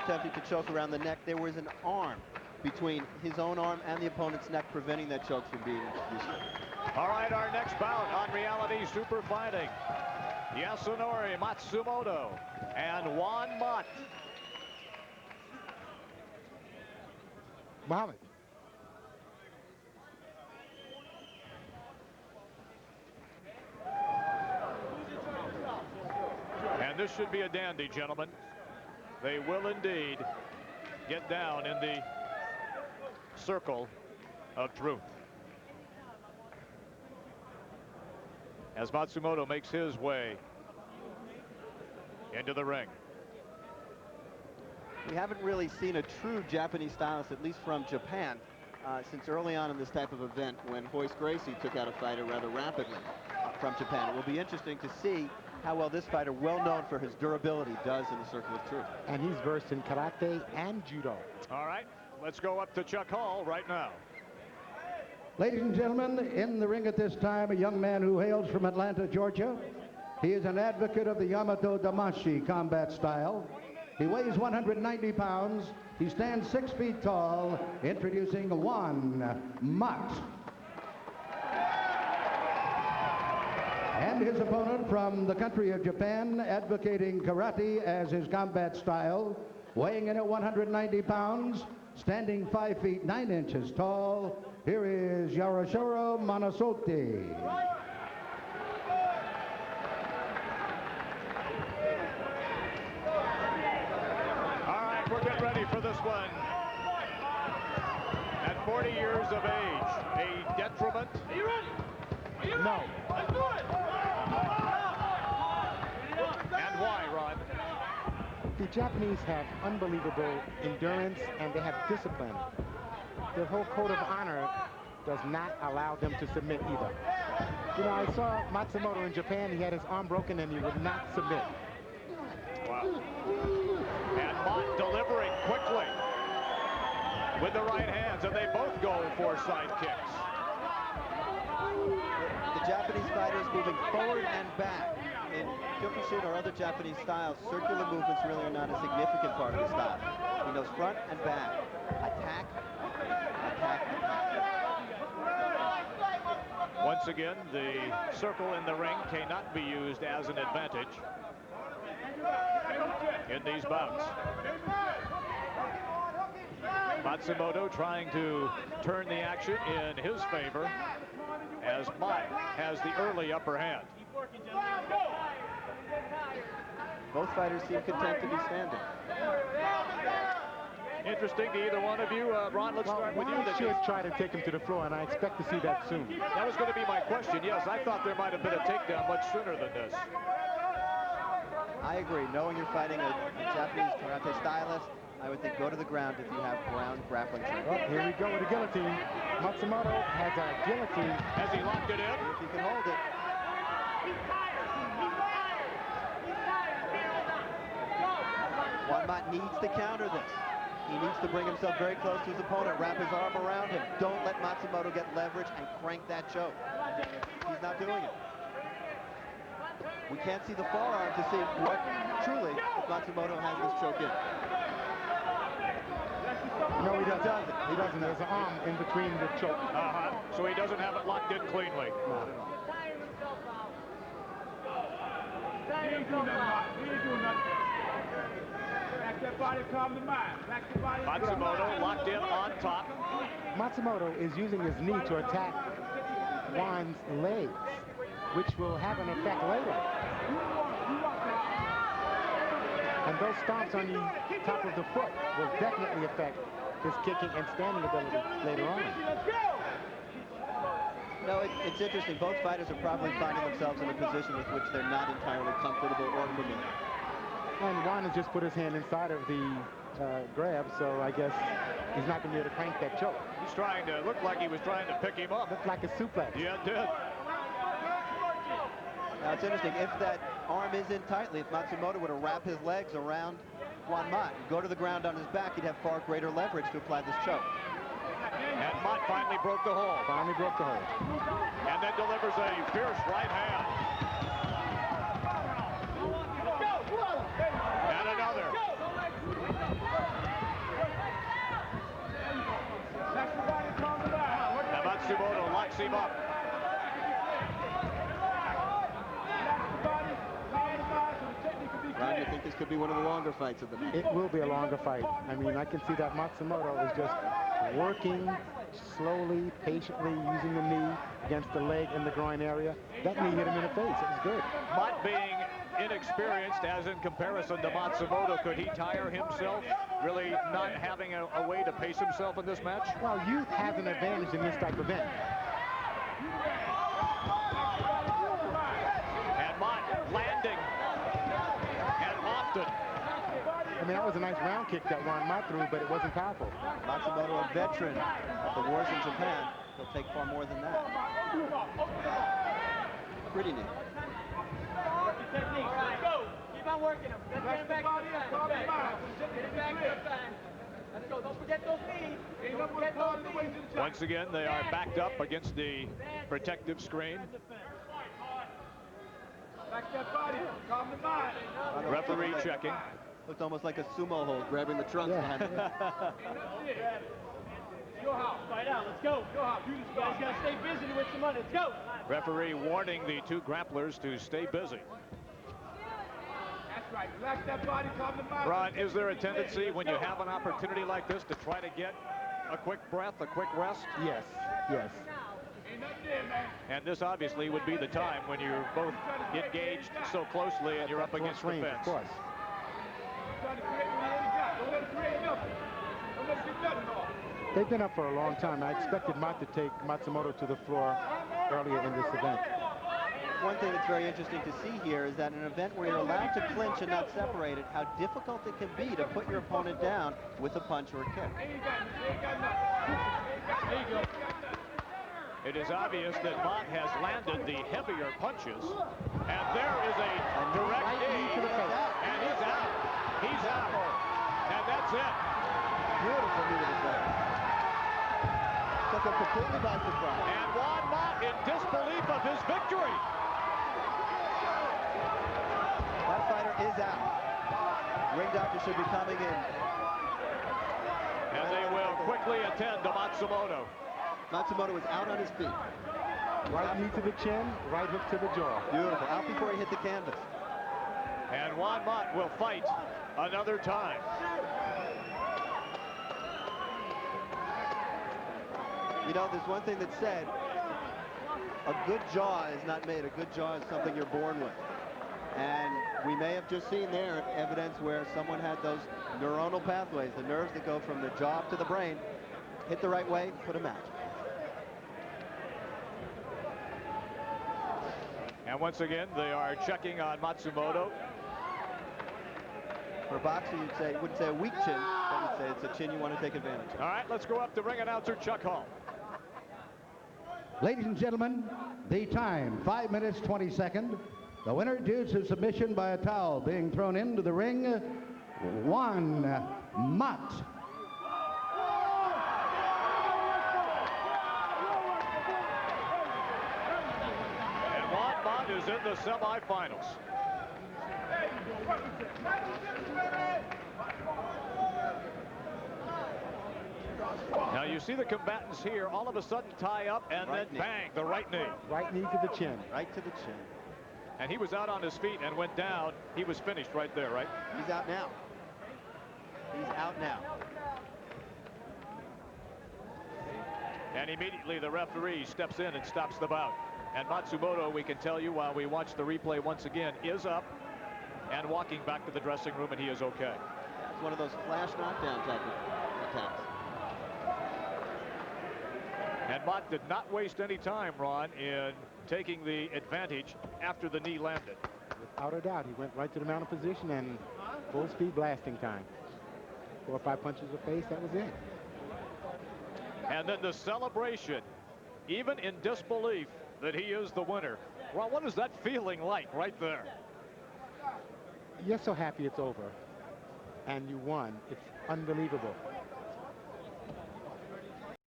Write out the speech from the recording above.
attempting to choke around the neck. There was an arm between his own arm and the opponent's neck, preventing that choke from being used. All right, our next bout on Reality Super Fighting. Yasunori Matsumoto and Juan Mott. Muhammad. And this should be a dandy, gentlemen. They will indeed get down in the circle of truth. As Matsumoto makes his way into the ring. We haven't really seen a true Japanese stylist, at least from Japan, since early on in this type of event when Royce Gracie took out a fighter rather rapidly from Japan. It will be interesting to see how well this fighter, well known for his durability, does in the circle of truth. And he's versed in karate and judo. All right, let's go up to Chuck Hall right now. Ladies and gentlemen, in the ring at this time, a young man who hails from Atlanta, Georgia. He is an advocate of the Yamato Damashi combat style. He weighs 190 pounds. He stands 6 feet tall. Introducing Juan Mott. And his opponent from the country of Japan, advocating karate as his combat style, weighing in at 190 pounds, standing 5 feet 9 inches tall. Here is Yasunori Manasote. All right, we're getting ready for this one. At 40 years of age, a detriment? Are you ready? Are you ready? No. Let's do it. And why, Ron? The Japanese have unbelievable endurance and they have discipline. Their whole code of honor does not allow them to submit either. You know, I saw Matsumoto in Japan. He had his arm broken and he would not submit. Wow. And Mott delivering quickly with the right hands, and they both go for side kicks. The Japanese fighters moving forward and back. In Kyokushin or other Japanese styles, circular movements really are not a significant part of the style. He goes front and back. Attack, attack, attack. Once again, the circle in the ring cannot be used as an advantage in these bouts. Matsumoto trying to turn the action in his favor as Mott has the early upper hand. Both fighters seem content to be standing. Interesting to either one of you. Ron, let's start with you. Juan should try to take him to the floor, and I expect to see that soon. That was going to be my question. Yes, I thought there might have been a takedown much sooner than this. I agree. Knowing you're fighting a Japanese karate stylist, I would think go to the ground if you have ground grappling training. Well, here we go with the guillotine. Matsumoto has a guillotine. Has he locked it in? If he can hold it. Juan Mott needs to counter this. He needs to bring himself very close to his opponent, wrap his arm around him. Don't let Matsumoto get leverage and crank that choke. He's not doing it. We can't see the forearm to see what truly if Matsumoto has this choke in. No, he doesn't. He doesn't. There's an arm in between the choke. So he doesn't have it locked in cleanly. No. He ain't doing nothing. He ain't doing nothing. Back that body, calm the mind. Back the body. Matsumoto locked in on top. Matsumoto is using his knee to attack Juan's legs, which will have an effect later. And those stomps on the top of the foot will definitely affect his kicking and standing ability later on. No, it's interesting. Both fighters are probably finding themselves in a position with which they're not entirely comfortable or familiar. And Juan has just put his hand inside of the grab, so I guess he's not going to be able to crank that choke. He's trying to, look like he was trying to pick him up. Looked like a suplex. Yeah, it did. Now it's interesting, if that arm is in tightly, if Matsumoto were to wrap his legs around Juan Mott and go to the ground on his back, he'd have far greater leverage to apply this choke. And Mott finally broke the hold. Finally broke the hold. And then delivers a fierce right hand. And another. him up. Ron, you think this could be one of the longer fights of the night? It will be a longer fight. I mean, I can see that Matsumoto is just working slowly, patiently, using the knee against the leg in the groin area. That knee hit him in the face. It was good. Mott being inexperienced, as in comparison to Matsumoto, could he tire himself? Really not having a way to pace himself in this match? Well, youth has an advantage in this type of event. And Mott landing. And often. I mean, that was a nice round kick that Juan Mott threw, but it wasn't powerful. Matsumoto, a veteran of the wars in Japan. He'll take far more than that. Pretty neat. Go. Keep on working them. Let's get him back to the time. Get him back to the time. Let's go. Don't forget those knees. Don't forget those knees. Once again, they are backed up against the protective screen. Back that body. Calm the mind. Referee checking. Looked almost like a sumo hold, grabbing the trunks behind him. Your house. Fight out. Let's go. Your house. You guys got to stay busy with some money. Let's go. Referee warning the two grapplers to stay busy. That's right. Relax that body. Calm the mind. Ron, is there a tendency when you have an opportunity like this to try to get a quick breath, a quick rest? Yes, yes. Ain't nothing there, man. And this obviously would be the time when you're both engaged so closely and you're up against the Range, fence. of course. Trying to create what he ain't got. Don't let him create nothing. Don't let him get nothing off. They've been up for a long time. I expected Mott to take Matsumoto to the floor earlier in this event. One thing that's very interesting to see here is that in an event where you're allowed to clinch and not separate it, how difficult it can be to put your opponent down with a punch or a kick. Ain't got nothing. There you go. It is obvious that Mott has landed the heavier punches. And there is a direct knee. And he's out. He's out. And that's it. Beautiful knee to the face. Took him completely by surprise. And Juan Mott in disbelief of his victory. That fighter is out. Ring doctor should be coming in. And they will quickly attend to Matsumoto. Matsumoto was out on his feet. Right knee to the chin, right hook to the jaw. Beautiful. Out before he hit the canvas. And Juan Mott will fight another time. You know, there's one thing that's said. A good jaw is not made. A good jaw is something you're born with. And we may have just seen there evidence where someone had those neuronal pathways, the nerves that go from the jaw to the brain, hit the right way, put him out. And once again, they are checking on Matsumoto. For a boxer, you wouldn't say a weak chin, but you'd say it's a chin you want to take advantage of. All right, let's go up to ring announcer Chuck Hall. Ladies and gentlemen, the time, 5 minutes, 20 seconds. The winner due to submission by a towel being thrown into the ring, Juan Mott. And Juan Mott is in the semifinals. Now you see the combatants here all of a sudden tie up and Right then knee. bang, the right knee. Right knee to the chin. Right to the chin. And he was out on his feet and went down. He was finished right there, right? He's out now. He's out now. And immediately the referee steps in and stops the bout. And Matsumoto, we can tell you while we watch the replay once again, is up and walking back to the dressing room, and he is okay. It's one of those flash knockdown type of attacks. And Mott did not waste any time, Ron, in taking the advantage after the knee landed. Without a doubt, he went right to the mounted position and full speed blasting time. 4 or 5 punches of face, that was it. And then the celebration, even in disbelief that he is the winner. Ron, what is that feeling like right there? You're so happy it's over and you won. It's unbelievable.